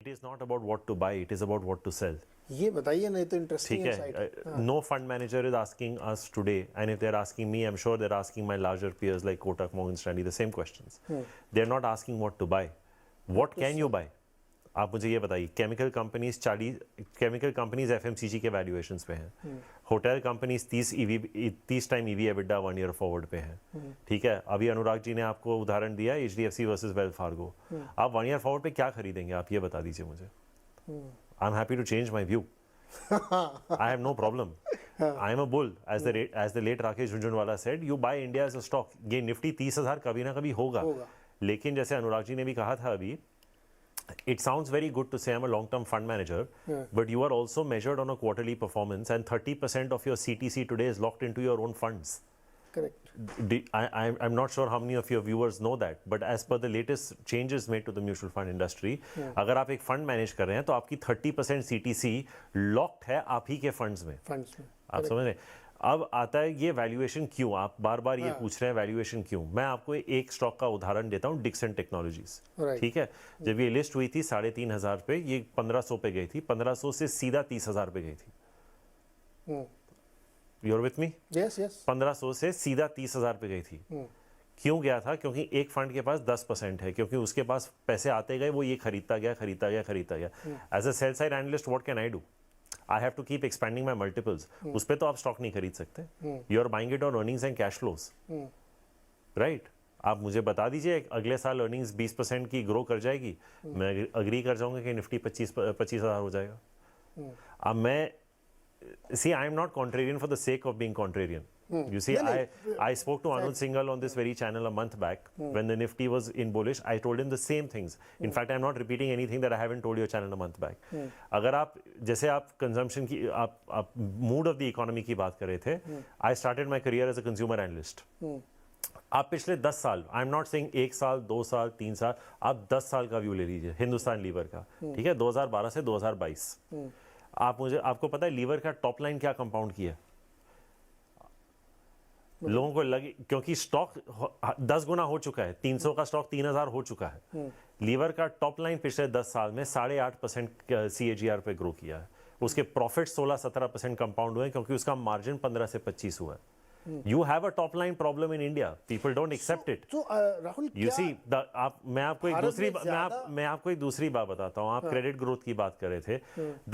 It is not about what to buy, it is about what to sell. ये बताइए नहीं तो interesting ठीक है, no fund manager is asking us today, and if they're asking me, I'm sure they're asking my larger peers like Kotak, Morgan Stanley the same questions. They're not asking what to buy. What can you buy? आप मुझे ये बताइए, chemical companies FMCG के valuations पे हैं, hotel companies 30 time EV EBITDA 1 year forward पे हैं. ठीक है, अभी अनुराग जी ने आपको उदाहरण दिया एचडीएफसी वर्सेस वेल्स फार्गो. आप 1 ईयर फॉरवर्ड पे क्या खरीदेंगे, आप ये बता दीजिए मुझे. I am happy to change my view. I have no problem. I am a bull. As the late Rakesh Jhunjhunwala said, you buy India as a stock. ये निफ्टी 30,000 कभी ना कभी होगा. लेकिन जैसे अनुराग जी ने भी कहा था अभी, it sounds very good to say I'm a long-term fund manager, but you are also measured on a quarterly performance, and 30% of your CTC today is locked into your own funds. Correct. I'm not sure how many of your viewers know that, but as per the latest changes made to the mutual fund industry, अगर आप एक fund manage कर रहे हैं तो आपकी 30% CTC locked है आप ही के फंड्स में. आप समझ रहे हैं. अब आता है ये वैल्यूएशन क्यों, आप बार बार ये पूछ रहे हैं वैल्यूएशन क्यों. मैं आपको एक स्टॉक का उदाहरण देता हूँ, डिक्सन टेक्नोलॉजीज. ठीक है, जब ये लिस्ट हुई थी 3,500 पे, ये 1,500 पे गई थी, 1,500 से सीधा 30,000 पे गई थी. You're with me? Yes, yes. 1,500 से सीधा 30,000 पे गई थी. क्यों गया था? क्योंकि एक फंड के पास 10% है, क्योंकि उसके पास पैसे आते गए, वो ये खरीदता गया. As a sell side analyst what can I do? I have to keep expanding my multiples. उस पर तो आप स्टॉक नहीं खरीद सकते. You are buying it on earnings and cash flows, right? आप मुझे बता दीजिए अगले साल अर्निंग्स 20% की ग्रो कर जाएगी, मैं अग्री कर जाऊंगा कि निफ्टी 25,000 हो जाएगा. अब मैं see, I am not contrarian for the sake of being contrarian. You see, I spoke to Anuj Singhal on this very channel a month back when the Nifty was in bullish. I told him the same things. In fact, I'm not repeating anything that I haven't told your channel a month back. अगर आप जैसे आप consumption की आप mood off the economy की बात कर रहे थे, I started my career as a consumer analyst. आप पिछले 10 साल, आई एम नॉट सेइंग 1 साल 2 साल 3 साल, आप 10 साल का व्यू ले लीजिए हिंदुस्तान लीवर का. ठीक है, 2012 से 2022. आपको पता है लीवर का टॉप लाइन क्या कंपाउंड किया? लोगों को लगे क्योंकि स्टॉक 10 गुना हो चुका है, 300 का स्टॉक 3,000 हो चुका है. लीवर का टॉप लाइन पिछले 10 साल में 8.5% CAGR पे ग्रो किया है. उसके प्रॉफिट 16-17% कंपाउंड हुए क्योंकि उसका मार्जिन 15 से 25 हुआ है. You have a top line problem in India. People don't accept it. So, Rahul, you see, मैं आपको एक दूसरी बात बताता हूँ. आप क्रेडिट ग्रोथ की बात कर रहे थे.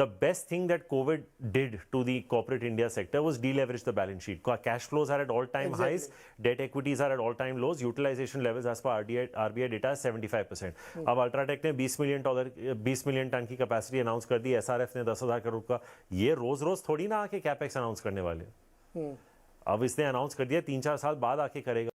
The best thing that COVID did to the corporate India sector was deleverage the balance sheet. Cash flows are at all-time highs. Debt equities are at all-time lows. Utilization levels as per RBI data is 75%. अब UltraTech ने $20 million ton की capacity announce कर दी. SRF ने 10,000 करोड़ का. ये रोज थोड़ी ना आके कैपेक्स अनाउंस करने वाले. अब इसने अनाउंस कर दिया 3-4 साल बाद आके करेगा.